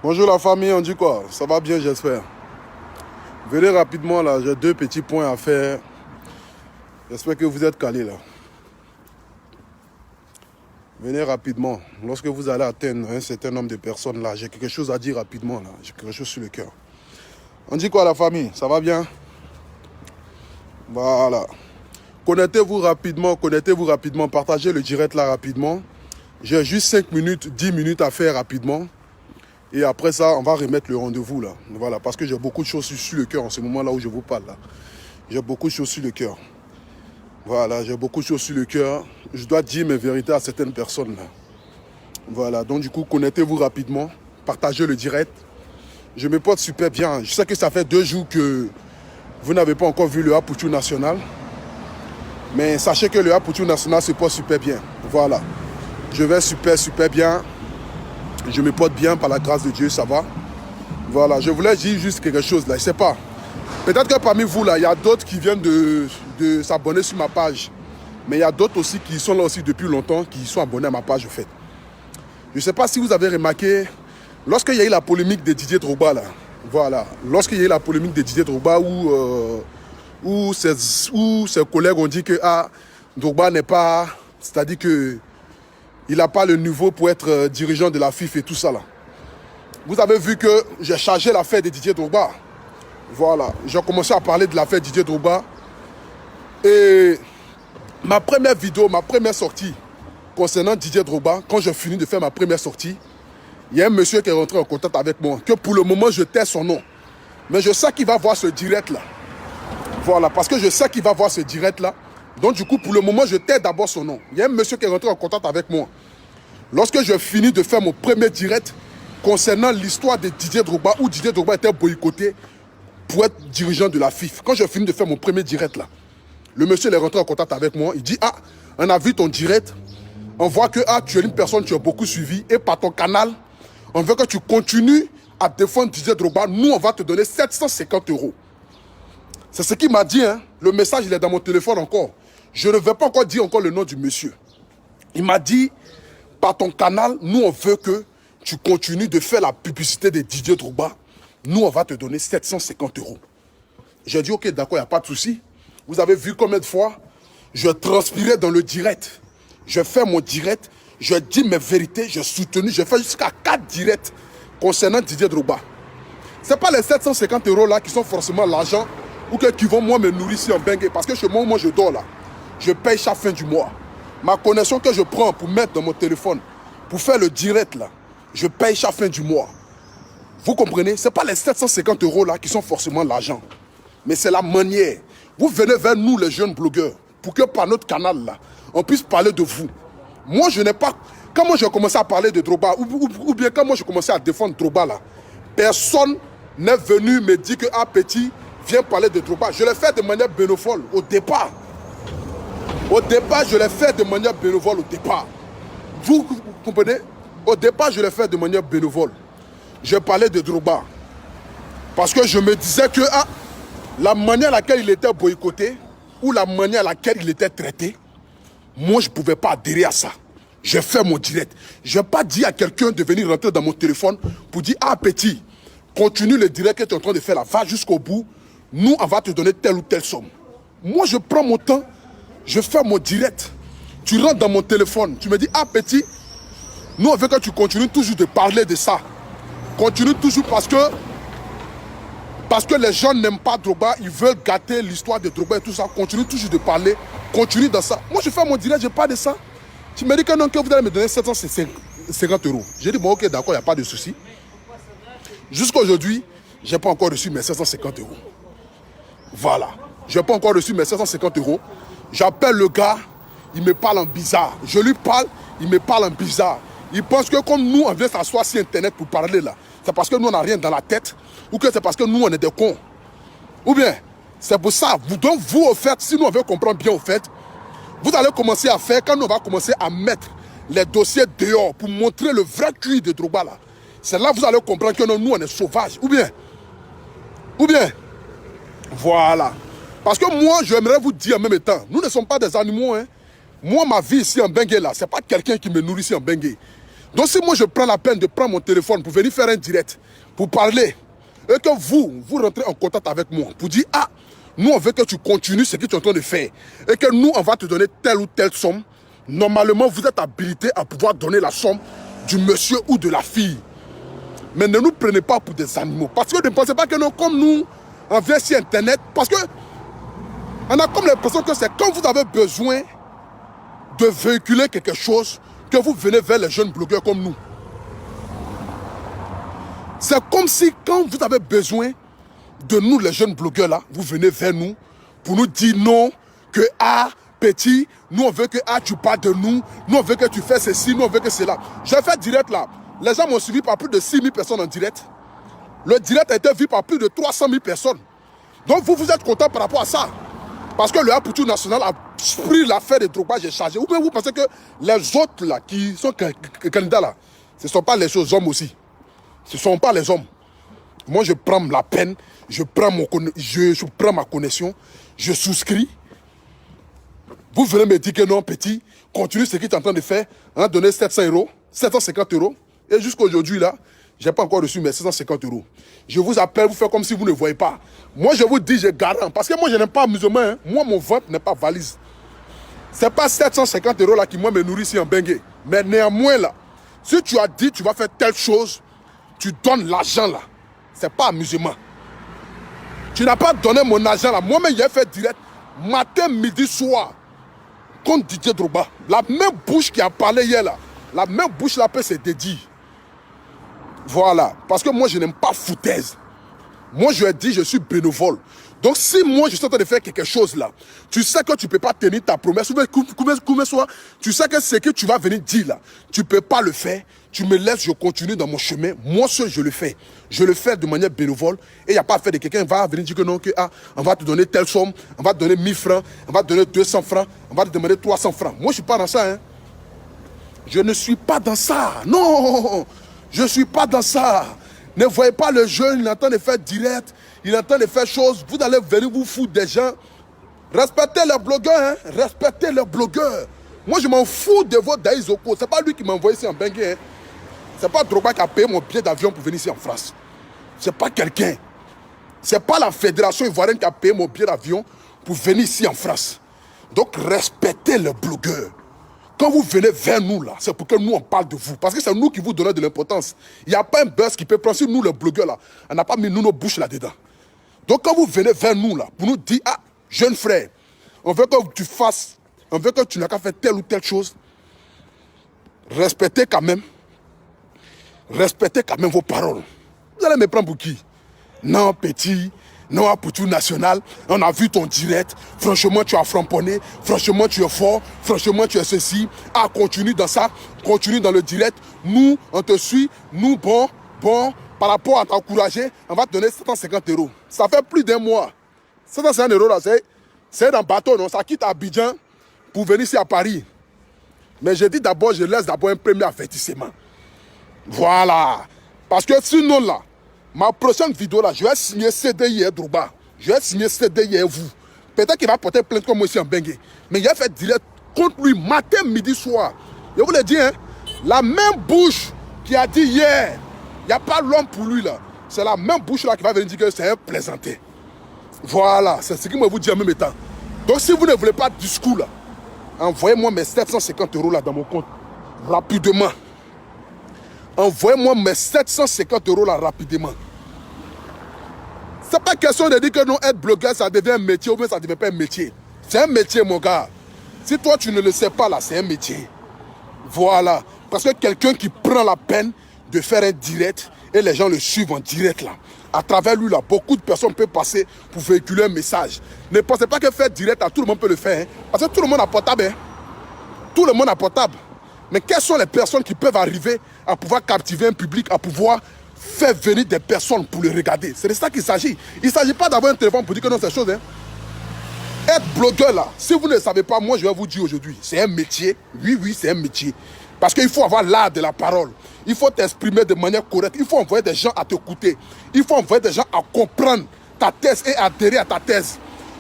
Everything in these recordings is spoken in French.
Bonjour la famille, on dit quoi? Ça va bien, j'espère. Venez rapidement là, j'ai deux petits points à faire. J'espère que vous êtes calés là. Venez rapidement. Lorsque vous allez atteindre un certain nombre de personnes là, j'ai quelque chose à dire rapidement là. J'ai quelque chose sur le cœur. On dit quoi la famille? Ça va bien? Voilà. Connectez-vous rapidement, partagez le direct là rapidement. J'ai juste 5 minutes, 10 minutes à faire rapidement. Et après ça, on va remettre le rendez-vous là. Voilà, parce que j'ai beaucoup de choses sur le cœur en ce moment là où je vous parle là. J'ai beaucoup de choses sur le cœur. Voilà, j'ai beaucoup de choses sur le cœur. Je dois dire mes vérités à certaines personnes là. Voilà, donc du coup, connectez-vous rapidement. Partagez le direct. Je me porte super bien. Je sais que ça fait 2 jours que vous n'avez pas encore vu le Aputu National. Mais sachez que le Aputu National se porte super bien. Voilà. Je vais super bien. Je me porte bien par la grâce de Dieu, ça va. Voilà, je voulais dire juste quelque chose là, je sais pas. Peut-être que parmi vous là, il y a d'autres qui viennent de s'abonner sur ma page. Mais il y a d'autres aussi qui sont là aussi depuis longtemps, qui sont abonnés à ma page en fait. Je ne sais pas si vous avez remarqué, lorsqu'il y a eu la polémique de Didier Drogba là, voilà, lorsqu'il y a eu la polémique de Didier Drogba où ses collègues ont dit que Drogba n'est pas, c'est-à-dire que il n'a pas le niveau pour être dirigeant de la FIFA et tout ça là. Vous avez vu que j'ai chargé l'affaire de Didier Drogba. Voilà, j'ai commencé à parler de l'affaire Didier Drogba. Et ma première vidéo, ma première sortie concernant Didier Drogba, quand j'ai fini de faire ma première sortie, il y a un monsieur qui est rentré en contact avec moi, que pour le moment je tais son nom. Mais je sais qu'il va voir ce direct là. Voilà, parce que je sais qu'il va voir ce direct là. Donc du coup, pour le moment, je tais d'abord son nom. Il y a un monsieur qui est rentré en contact avec moi. Lorsque je finis de faire mon premier direct concernant l'histoire de Didier Drogba, où Didier Drogba était boycotté pour être dirigeant de la FIFA. Quand j'ai fini de faire mon premier direct là, le monsieur est rentré en contact avec moi. Il dit, on a vu ton direct. On voit que tu es une personne que tu as beaucoup suivi. Et par ton canal, on veut que tu continues à défendre Didier Drogba. Nous, on va te donner 750 €. C'est ce qu'il m'a dit. Hein. Le message, il est dans mon téléphone encore. Je ne vais pas encore dire encore le nom du monsieur. Il m'a dit, par ton canal, nous, on veut que tu continues de faire la publicité de Didier Drogba. Nous, on va te donner 750 €. J'ai dit, ok, d'accord, il n'y a pas de souci. Vous avez vu combien de fois je transpirais dans le direct. Je fais mon direct, je dis mes vérités, je soutenu, je fais jusqu'à 4 directs concernant Didier Drogba. Ce n'est pas les 750 € là qui sont forcément l'argent ou qui vont moi me nourrir ici en Bengue. Parce que chez moi, je dors là. Je paye chaque fin du mois. Ma connexion que je prends pour mettre dans mon téléphone, pour faire le direct là, je paye chaque fin du mois. Vous comprenez? Ce n'est pas les 750 € là qui sont forcément l'argent. Mais c'est la manière. Vous venez vers nous les jeunes blogueurs pour que par notre canal là, on puisse parler de vous. Moi je n'ai pas... Quand moi j'ai commencé à parler de Drogba, ou bien quand moi j'ai commencé à défendre Drogba là, personne n'est venu me dire que petit, viens parler de Drogba. Je l'ai fait de manière bénévole au départ. Au départ, je l'ai fait de manière bénévole au départ. Vous comprenez? Au départ, je l'ai fait de manière bénévole. Je parlais de Drogba. Parce que je me disais que la manière à laquelle il était boycotté, ou la manière à laquelle il était traité, moi je ne pouvais pas adhérer à ça. J'ai fait mon direct. Je n'ai pas dit à quelqu'un de venir rentrer dans mon téléphone pour dire, petit, continue le direct que tu es en train de faire là, va jusqu'au bout, nous on va te donner telle ou telle somme. Moi je prends mon temps, je fais mon direct. Tu rentres dans mon téléphone, tu me dis, petit, nous on veut que tu continues toujours de parler de ça. Continue toujours parce que les gens n'aiment pas Drogba, ils veulent gâter l'histoire de Drogba et tout ça. Continue toujours de parler, continue dans ça. Moi je fais mon direct, je parle de ça. Tu me dis que non, que vous allez me donner 750 €. J'ai dit, bon ok, d'accord, il n'y a pas de souci. Jusqu'à aujourd'hui, je n'ai pas encore reçu mes 750 €. Voilà. Je n'ai pas encore reçu mes 750 €. J'appelle le gars, il me parle en bizarre. Je lui parle, il me parle en bizarre. Il pense que comme nous, on vient s'asseoir sur Internet pour parler là, c'est parce que nous, on n'a rien dans la tête, ou que c'est parce que nous, on est des cons. Ou bien, c'est pour ça. Donc vous, au fait, si nous, on veut comprendre bien, au fait, vous allez commencer à faire, quand nous, on va commencer à mettre les dossiers dehors pour montrer le vrai cuir de Drogba là, c'est là que vous allez comprendre que non, nous, on est sauvages. Ou bien, voilà. Parce que moi, j'aimerais vous dire en même temps, nous ne sommes pas des animaux. Hein. Moi, ma vie ici en Bengue là, c'est pas quelqu'un qui me nourrit ici en Bengue. Donc si moi je prends la peine de prendre mon téléphone pour venir faire un direct, pour parler, et que vous rentrez en contact avec moi, pour dire, ah, nous on veut que tu continues ce que tu es en train de faire, et que nous on va te donner telle ou telle somme, normalement vous êtes habilité à pouvoir donner la somme du monsieur ou de la fille. Mais ne nous prenez pas pour des animaux. Parce que ne pensez pas que nous, comme nous, on vient sur Internet, parce que on a comme l'impression que c'est quand vous avez besoin de véhiculer quelque chose, que vous venez vers les jeunes blogueurs comme nous. C'est comme si quand vous avez besoin de nous, les jeunes blogueurs là, vous venez vers nous pour nous dire non, que ah, petit, nous on veut que ah, tu parles de nous, nous on veut que tu fais ceci, nous on veut que cela. J'ai fait direct là. Les gens m'ont suivi par plus de 6 000 personnes en direct. Le direct a été vu par plus de 300 000 personnes. Donc vous êtes content par rapport à ça. Parce que le Aputu National a pris l'affaire de Drogba, j'ai chargé. Ou bien vous pensez que les autres là, qui sont candidats là, ce ne sont pas les autres hommes aussi. Ce ne sont pas les hommes. Moi je prends la peine, je prends ma connexion, je souscris. Vous venez me dire que non, petit, continue ce que tu es en train de faire. On a donné 700 €, 750 €. Et jusqu'à aujourd'hui, là, je n'ai pas encore reçu mes 750 €. Je vous appelle, vous faites comme si vous ne voyez pas. Moi, je vous dis, je garant. Parce que moi, je n'aime pas musulman. Hein. Moi, mon ventre n'est pas valise. Ce n'est pas 750 € là qui, moi, me nourrit ici en Bengué. Mais néanmoins, là, si tu as dit tu vas faire telle chose, tu donnes l'argent, là. Ce n'est pas musulman. Tu n'as pas donné mon argent, là. Moi-même, j'ai fait direct matin, midi, soir. Contre Didier Drogba. La même bouche qui a parlé hier, là. La même bouche, là, peut se dédier. Voilà. Parce que moi, je n'aime pas foutaise. Moi, je lui ai dit, je suis bénévole. Donc, si moi, je suis en train de faire quelque chose là, tu sais que tu ne peux pas tenir ta promesse, tu sais que ce que tu vas venir dire là, tu ne peux pas le faire, tu me laisses, je continue dans mon chemin. Moi, seul, je le fais. Je le fais de manière bénévole. Et il n'y a pas à faire de quelqu'un va venir dire que non, que ah, on va te donner telle somme, on va te donner 1000 francs, on va te donner 200 francs, on va te demander 300 francs. Moi, je ne suis pas dans ça. Hein. Je ne suis pas dans ça. Non, je ne suis pas dans ça. Ne voyez pas le jeune, il est en train de faire direct, il est en train de faire choses. Vous allez venir vous foutre des gens. Respectez les blogueurs, hein. Respectez les blogueurs. Moi, je m'en fous de votre Daïzoko. Ce n'est pas lui qui m'a envoyé ici en Bengué. Hein. Ce n'est pas Drogba qui a payé mon billet d'avion pour venir ici en France. Ce n'est pas quelqu'un. Ce n'est pas la fédération ivoirienne qui a payé mon billet d'avion pour venir ici en France. Donc, respectez les blogueurs. Quand vous venez vers nous, là, c'est pour que nous, on parle de vous. Parce que c'est nous qui vous donnons de l'importance. Il n'y a pas un buzz qui peut prendre sur nous, les blogueurs, là. On n'a pas mis nous, nos bouches là-dedans. Donc, quand vous venez vers nous, là, pour nous dire, ah, jeune frère, on veut que tu fasses, on veut que tu n'as qu'à faire telle ou telle chose, respectez quand même vos paroles. Vous allez me prendre pour qui? Non, petit. Non, Aputu National, on a vu ton direct. Franchement, tu as framponné. Franchement, tu es fort. Franchement, tu es ceci. Ah, continue dans ça. Continue dans le direct. Nous, on te suit. Nous, bon, par rapport à t'encourager, on va te donner 750 €. Ça fait plus d'un mois. 750 € là, c'est un bateau, non? Ça quitte Abidjan pour venir ici à Paris. Mais je dis d'abord, je laisse d'abord un premier avertissement. Voilà. Parce que sinon, là, ma prochaine vidéo là, je vais signer CDI et Drogba. Je vais signer CDI et vous. Peut-être qu'il va porter plainte comme moi ici en Bengué. Mais il a fait direct contre lui matin, midi, soir. Je vous le dis, hein, la même bouche qui a dit hier, il n'y a pas l'homme pour lui là. C'est la même bouche là qui va venir dire que c'est un plaisanté. Voilà, c'est ce qu'il me vous dit en même temps. Donc si vous ne voulez pas de discours là, envoyez-moi mes 750 € là dans mon compte. Rapidement. Envoyez-moi mes 750 € là rapidement. C'est pas question de dire que non, être blogueur, ça devient un métier ou bien ça ne devient pas un métier. C'est un métier, mon gars. Si toi, tu ne le sais pas, là, c'est un métier. Voilà. Parce que quelqu'un qui prend la peine de faire un direct et les gens le suivent en direct, là. À travers lui, là, beaucoup de personnes peuvent passer pour véhiculer un message. Ne pensez pas que faire direct, là, tout le monde peut le faire. Hein. Parce que tout le monde a portable. Hein. Tout le monde a portable. Mais quelles sont les personnes qui peuvent arriver à pouvoir captiver un public, à pouvoir faire venir des personnes pour le regarder? C'est de ça qu'il s'agit. Il ne s'agit pas d'avoir un téléphone pour dire que non, c'est chose. Hein. Être blogueur là, si vous ne le savez pas, moi je vais vous dire aujourd'hui, c'est un métier. Oui, c'est un métier. Parce qu'il faut avoir l'art de la parole. Il faut t'exprimer de manière correcte. Il faut envoyer des gens à t'écouter. Il faut envoyer des gens à comprendre ta thèse et adhérer à ta thèse.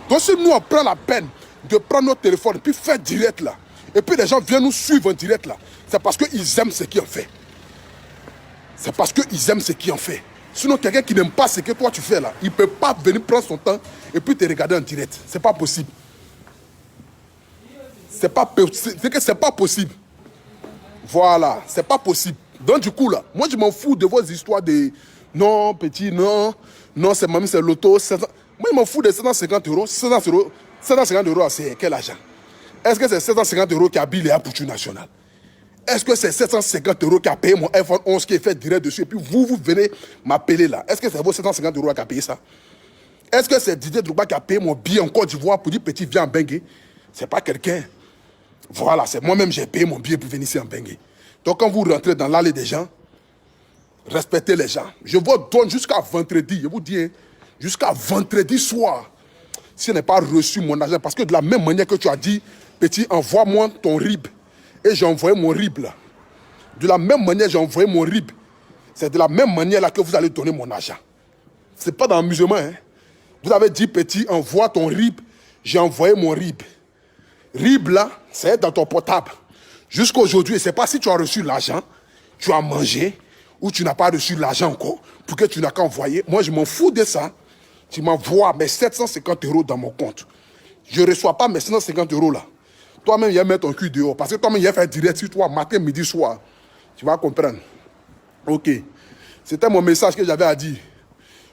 Donc si nous on prend la peine de prendre notre téléphone et puis faire direct là, et puis les gens viennent nous suivre en direct là, c'est parce qu'ils aiment ce qu'ils ont fait. c'est parce qu'ils aiment ce qu'ils ont fait. Sinon, quelqu'un qui n'aime pas ce que toi tu fais là, il ne peut pas venir prendre son temps et puis te regarder en direct. C'est pas possible. C'est que c'est pas possible. Voilà, c'est pas possible. Donc du coup là, moi je m'en fous de vos histoires de non, petit, non, non, c'est mamie, c'est l'auto. Moi je m'en fous de 750 euros. 750 euros, c'est quel argent? Est-ce que c'est 750 euros qui habille les Apoutu National? Est-ce que c'est 750 euros qui a payé mon iPhone 11 qui est fait direct dessus et puis vous venez m'appeler là? Est-ce que c'est vos 750 euros qui a payé ça? Est-ce que c'est Didier Drogba qui a payé mon billet en Côte d'Ivoire pour dire petit viens en Bengue? C'est pas quelqu'un. Voilà, c'est moi-même j'ai payé mon billet pour venir ici en Bengue. Donc quand vous rentrez dans l'allée des gens, respectez les gens. Je vous donne jusqu'à vendredi, je vous dis, hein, jusqu'à vendredi soir, si je n'ai pas reçu mon argent, parce que de la même manière que tu as dit, petit, envoie-moi ton RIB. Et j'ai envoyé mon RIB là. De la même manière, j'ai envoyé mon RIB. C'est de la même manière là que vous allez donner mon argent. C'est pas dans l'amusement. Hein. Vous avez dit, petit, envoie ton RIB. J'ai envoyé mon RIB. RIB là, c'est dans ton portable. Jusqu'à aujourd'hui, je ne sais pas si tu as reçu l'argent, tu as mangé, ou tu n'as pas reçu l'argent encore, pour que tu n'as qu'à envoyer. Moi, je m'en fous de ça. Tu m'envoies mes 750 euros dans mon compte. Je ne reçois pas mes 750 euros là. Toi-même, il a mis ton cul dehors. Parce que toi-même, il a fait direct sur toi, matin, midi, soir. Tu vas comprendre. Ok. C'était mon message que j'avais à dire.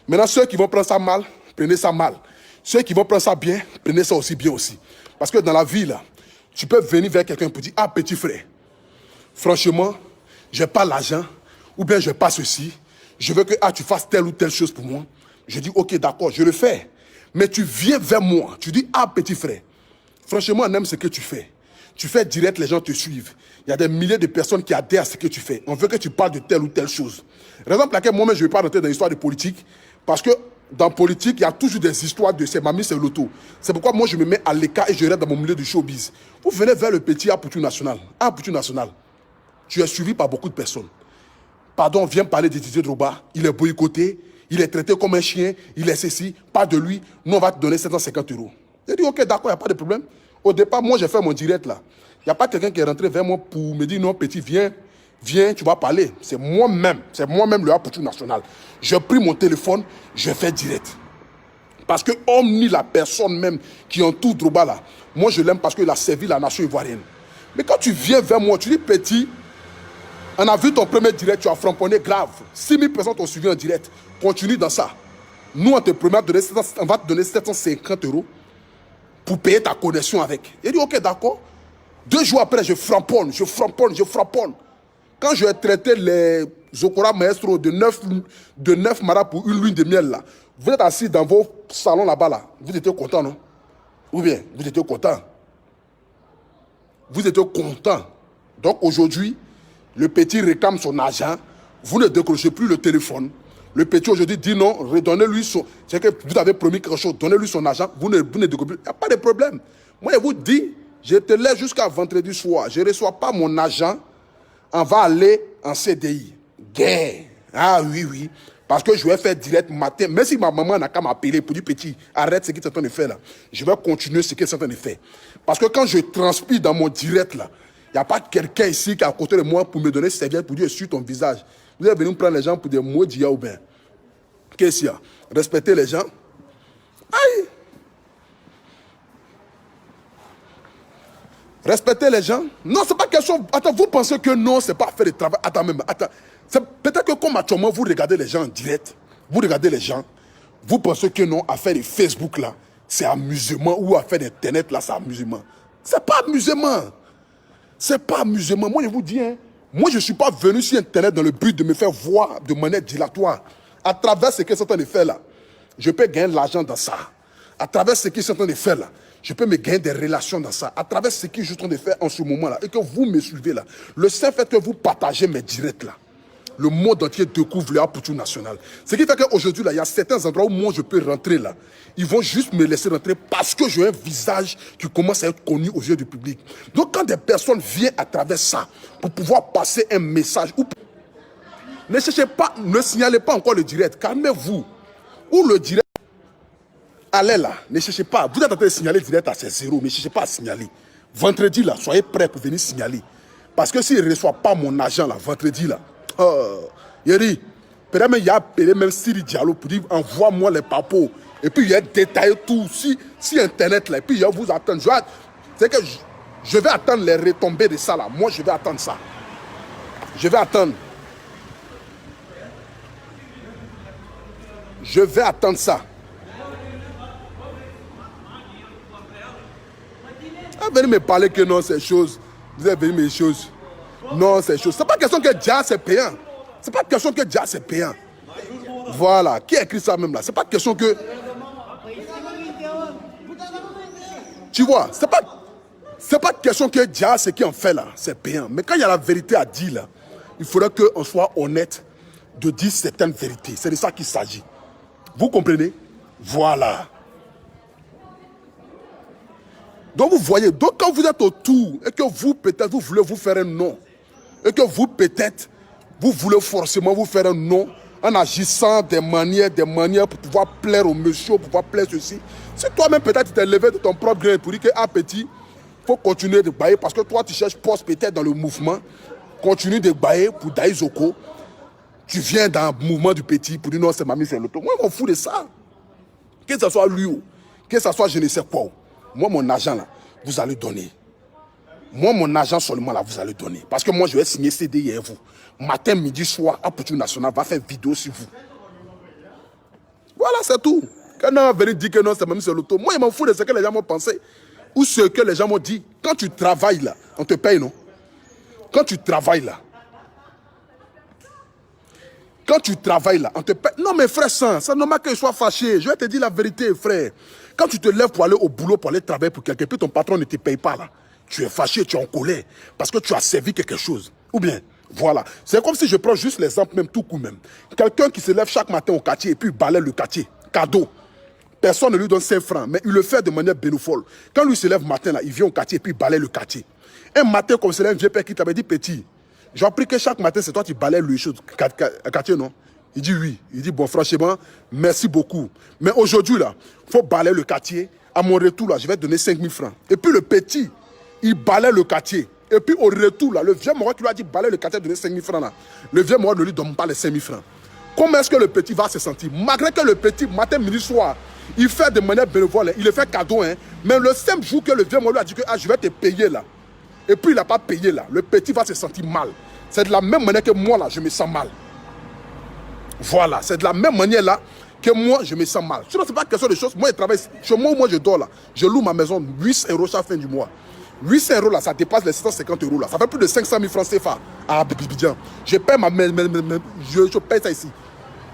Maintenant, ceux qui vont prendre ça mal, prenez ça mal. Ceux qui vont prendre ça bien, prenez ça aussi bien aussi. Parce que dans la vie, là, tu peux venir vers quelqu'un pour dire, ah, petit frère, franchement, je n'ai pas l'argent, ou bien je n'ai pas ceci. Je veux que tu fasses telle ou telle chose pour moi. Je dis, ok, d'accord, je le fais. Mais tu viens vers moi, tu dis, ah, petit frère, franchement, on aime ce que tu fais. Tu fais direct, les gens te suivent. Il y a des milliers de personnes qui adhèrent à ce que tu fais. On veut que tu parles de telle ou telle chose. Raison pour laquelle moi-même, je ne vais pas rentrer dans l'histoire de politique. Parce que dans politique, il y a toujours des histoires de c'est mamie, c'est l'auto. C'est pourquoi moi, je me mets à l'écart et je reste dans mon milieu du showbiz. Vous venez vers le petit Apoutu National. Apoutu National, tu es suivi par beaucoup de personnes. Pardon, viens parler de Didier Drogba. Il est boycotté, il est traité comme un chien, il est ceci, pas de lui. Nous, on va te donner 750 euros. J'ai dit, ok, d'accord, il n'y a pas de problème. Au départ, moi, j'ai fait mon direct là. Il n'y a pas quelqu'un qui est rentré vers moi pour me dire, non, petit, viens, tu vas parler. C'est moi-même le Apoutu National. J'ai pris mon téléphone, je fais direct. Parce que Omni, la personne même qui entoure Drogba là, moi, je l'aime parce qu'il a servi la nation ivoirienne. Mais quand tu viens vers moi, tu dis, petit, on a vu ton premier direct, tu as framponné grave. 6000 personnes t'ont suivi en direct. Continue dans ça. Nous, on va te donner 750 euros pour payer ta connexion avec. Il dit, ok, d'accord. 2 jours après, je framponne. Quand je vais traiter les Zokora Maestro de 9 maras pour une lune de miel, là, vous êtes assis dans vos salons là-bas, là. Vous étiez content, non? Ou bien, vous étiez content. Vous étiez content. Donc aujourd'hui, le petit réclame son argent. Vous ne décrochez plus le téléphone. Le petit aujourd'hui dit non, redonnez-lui son... C'est que vous avez promis quelque chose, donnez-lui son argent. Vous ne décrochez plus. Il n'y a pas de problème. Moi, je vous dis, je te laisse jusqu'à vendredi soir. Je ne reçois pas mon argent. On va aller en CDI. Guerre. Ah oui. Parce que je vais faire direct matin. Même si ma maman n'a qu'à m'appeler pour dire petit, arrête ce qu'il est en train de faire là. Je vais continuer ce qu'il est en train de faire. Parce que quand je transpire dans mon direct là, il n'y a pas quelqu'un ici qui est à côté de moi pour me donner serviette pour dire sur ton visage. Vous allez venir prendre les gens pour des mots d'IA ou bien. Qu'est-ce qu'il y a? Respectez les gens. Aïe! Respectez les gens. Non, c'est pas question. Attends, vous pensez que non, c'est pas faire le travail. Attends. Peut-être que comme actuellement, vous regardez les gens en direct, vous regardez les gens, vous pensez que non, à faire les Facebook là, c'est amusement, ou à faire Internet là, c'est amusement. C'est pas amusement. C'est pas amusement. Moi, je vous dis, hein, moi, je ne suis pas venu sur Internet dans le but de me faire voir de manière dilatoire. À travers ce qu'ils sont en train de faire là, je peux gagner de l'argent dans ça. À travers ce qu'ils sont en train de faire là, je peux me gagner des relations dans ça. À travers ce que je suis en train de faire en ce moment là, et que vous me suivez là, le seul fait que vous partagez mes directs là, le monde entier découvre le Apoutu National. Ce qui fait qu'aujourd'hui, là, il y a certains endroits où moi je peux rentrer là. Ils vont juste me laisser rentrer parce que j'ai un visage qui commence à être connu aux yeux du public. Donc quand des personnes viennent à travers ça pour pouvoir passer un message, ne cherchez pas, ne signalez pas encore le direct. Calmez-vous. Ou le direct, allez là, ne cherchez pas. Vous êtes en train de signaler le direct à ses 0, ne cherchez pas à signaler. Vendredi là, soyez prêts pour venir signaler. Parce que s'il ne reçoit pas mon argent là, vendredi là, Il dit, peut-être même il a appelé même Siri Diallo pour dire envoie-moi les papos. Et puis il a détaillé tout si Internet là. Et puis il va vous attendre. C'est que je vais attendre les retombées de ça là. Moi je vais attendre ça. Je vais attendre. Je vais attendre ça. Vous venez me parler que non, ces choses. Vous avez venu mes choses. Non, ces choses. C'est pas question que Dia c'est payant. C'est pas question que Dia c'est payant. Voilà. Qui a écrit ça même là? C'est pas question que. Tu vois, c'est pas question que Dia ce qui en fait là, c'est payant. Mais quand il y a la vérité à dire là, il faudrait qu'on soit honnête de dire certaines vérités. C'est de ça qu'il s'agit. Vous comprenez? Voilà. Donc vous voyez, donc quand vous êtes autour et que vous peut-être vous voulez vous faire un nom, et que vous peut-être vous voulez forcément vous faire un nom en agissant des manières pour pouvoir plaire au monsieur, pour pouvoir plaire ceci. Si toi-même peut-être tu t'es levé de ton propre gré pour dire que ah petit, il faut continuer de bailler parce que toi tu cherches poste peut-être dans le mouvement, continue de bailler pour Daïzoko. Tu viens dans le mouvement du petit pour dire non c'est mamie c'est l'auto. Moi je m'en fous de ça. Que ce soit lui ou que ce soit je ne sais quoi. Moi, mon argent, là, vous allez donner. Moi, mon argent seulement, là, vous allez donner. Parce que moi, je vais signer CDI à vous. Matin, midi, soir, Apoutou National va faire vidéo sur vous. Voilà, c'est tout. Quand on va venir dire que non, c'est même sur l'auto. Moi, je m'en fous de ce que les gens m'ont pensé. Ou ce que les gens m'ont dit. Quand tu travailles, là, on te paye, non? Quand tu travailles, là. Quand tu travailles, là, on te paye. Non, mais frère, c'est normal que je sois fâché. Je vais te dire la vérité, frère. Quand tu te lèves pour aller au boulot, pour aller travailler pour quelqu'un, puis ton patron ne te paye pas là, tu es fâché, tu es en colère, parce que tu as servi quelque chose. Ou bien, voilà. C'est comme si je prends juste l'exemple même, tout coup même. Quelqu'un qui se lève chaque matin au quartier et puis balaye le quartier, cadeau. Personne ne lui donne 5 francs, mais il le fait de manière bénévole. Quand lui se lève matin là, il vient au quartier et puis balaye le quartier. Un matin, comme c'est un vieux père qui t'avait dit petit, j'ai appris que chaque matin, c'est toi qui balayes le quartier, non? Il dit oui. Il dit bon, franchement, merci beaucoup. Mais aujourd'hui, là, il faut balayer le quartier. À mon retour, là, je vais donner 5 000 francs. Et puis le petit, il balaye le quartier. Et puis au retour, là, le vieux mort qui lui a dit balayer le quartier, donner 5 000 francs, là, le vieux mort ne lui donne pas les 5 000 francs. Comment est-ce que le petit va se sentir? Malgré que le petit, matin, midi, soir, il fait de manière bénévole, il le fait cadeau, hein. Mais le simple jour que le vieux mort lui a dit que ah, je vais te payer là, et puis il n'a pas payé là, le petit va se sentir mal. C'est de la même manière que moi, là, je me sens mal. Voilà, c'est de la même manière là que moi je me sens mal. Sinon, c'est pas question de choses. Moi, je travaille chez moi où moi je dors là. Je loue ma maison 800 € chaque fin du mois. 800 € là, ça dépasse les 650 € là. Ça fait plus de 500 000 francs CFA à Abidjan. Je paye je paye ça ici.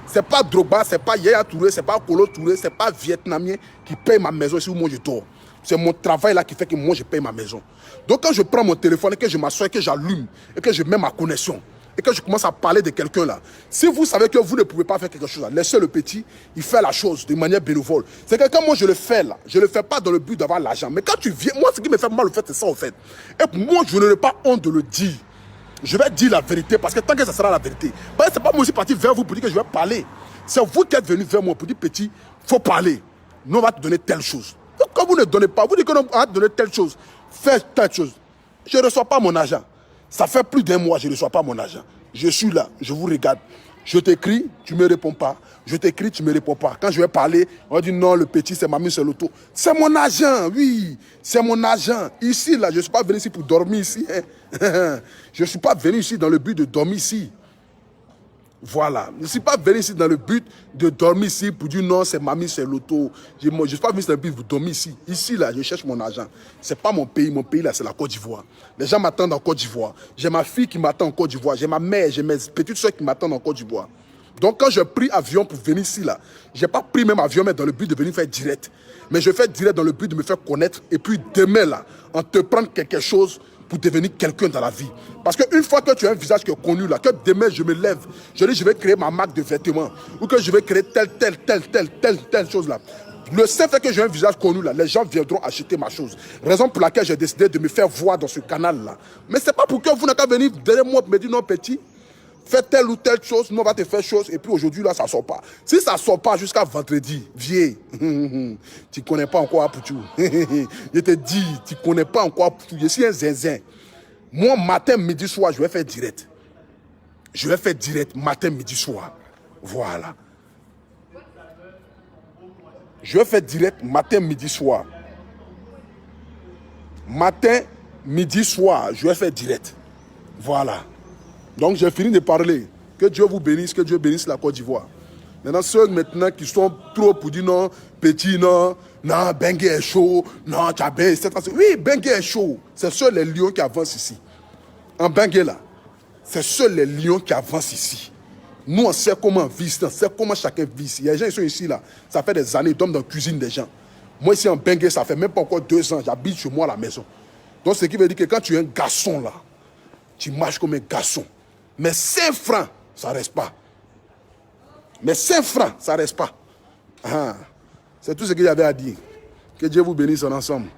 C'est pas Drogba, c'est pas Yaya Touré, c'est pas Kolo Touré, c'est pas Vietnamien qui paye ma maison ici où moi je dors. C'est mon travail là qui fait que moi je paye ma maison. Donc quand je prends mon téléphone et que je m'assois et que j'allume et que je mets ma connexion, et que je commence à parler de quelqu'un là, si vous savez que vous ne pouvez pas faire quelque chose là, laissez le petit, il fait la chose de manière bénévole. C'est que quand moi je le fais là, je ne le fais pas dans le but d'avoir l'argent. Mais quand tu viens, moi ce qui me fait mal au fait, c'est ça au fait. Et moi je n'aurai pas honte de le dire. Je vais dire la vérité parce que tant que ça sera la vérité. Parce que c'est pas moi aussi parti vers vous pour dire que je vais parler. C'est vous qui êtes venu vers moi pour dire petit, il faut parler. Nous on va te donner telle chose. Donc quand vous ne donnez pas, vous dites qu'on va te donner telle chose, faites telle chose. Je ne reçois pas mon argent. Ça fait plus d'un mois, je ne reçois pas mon argent. Je suis là, je vous regarde. Je t'écris, tu ne me réponds pas. Je t'écris, tu ne me réponds pas. Quand je vais parler, on va dire non, le petit, c'est mamie, c'est l'auto. C'est mon argent, oui, c'est mon argent. Ici, là, je ne suis pas venu ici pour dormir ici. Hein. Je ne suis pas venu ici dans le but de dormir ici. Voilà. Je ne suis pas venu ici dans le but de dormir ici pour dire non, c'est mamie, c'est l'auto. Je ne suis pas venu ici dans le but de dormir ici. Ici, là, je cherche mon argent. Ce n'est pas mon pays. Mon pays, là, c'est la Côte d'Ivoire. Les gens m'attendent en Côte d'Ivoire. J'ai ma fille qui m'attend en Côte d'Ivoire. J'ai ma mère, j'ai mes petites soeurs qui m'attendent en Côte d'Ivoire. Donc, quand j'ai pris avion pour venir ici, là, je n'ai pas pris même avion, mais dans le but de venir faire direct. Mais je fais direct dans le but de me faire connaître. Et puis, demain, là, on te prend quelque chose pour devenir quelqu'un dans la vie. Parce qu'une fois que tu as un visage qui est connu là, que demain je me lève, je dis je vais créer ma marque de vêtements, ou que je vais créer telle chose là. Le seul fait que j'ai un visage connu là, les gens viendront acheter ma chose. Raison pour laquelle j'ai décidé de me faire voir dans ce canal là. Mais c'est pas pour que vous n'avez qu'à venir derrière moi et me dire non petit, fais telle ou telle chose, nous on va te faire chose, et puis aujourd'hui là ça sort pas. Si ça sort pas jusqu'à vendredi, vieux, tu connais pas encore Apoutou. Je te dis, tu connais pas encore Apoutou. Je suis un zinzin. Moi, matin, midi, soir, je vais faire direct. Je vais faire direct matin, midi, soir. Voilà. Je vais faire direct matin, midi, soir. Matin, midi, soir, je vais faire direct. Voilà. Donc j'ai fini de parler. Que Dieu vous bénisse, que Dieu bénisse la Côte d'Ivoire. Maintenant, ceux maintenant qui sont trop pour dire non, petit, non, Bengue est chaud, non, Tchabé, etc. Oui, Bengue est chaud. C'est seuls les lions qui avancent ici. En Bengue là, c'est seuls les lions qui avancent ici. Nous, on sait comment vivre, on sait comment chacun vit ici. Il y a des gens qui sont ici là, ça fait des années, ils dorment dans la cuisine des gens. Moi ici en Bengue, ça fait même pas encore 2 ans, j'habite chez moi à la maison. Donc ce qui veut dire que quand tu es un garçon là, tu marches comme un garçon. Mais 5 francs, ça ne reste pas. Mais 5 francs, ça ne reste pas. Ah, c'est tout ce qu'il y avait à dire. Que Dieu vous bénisse en ensemble.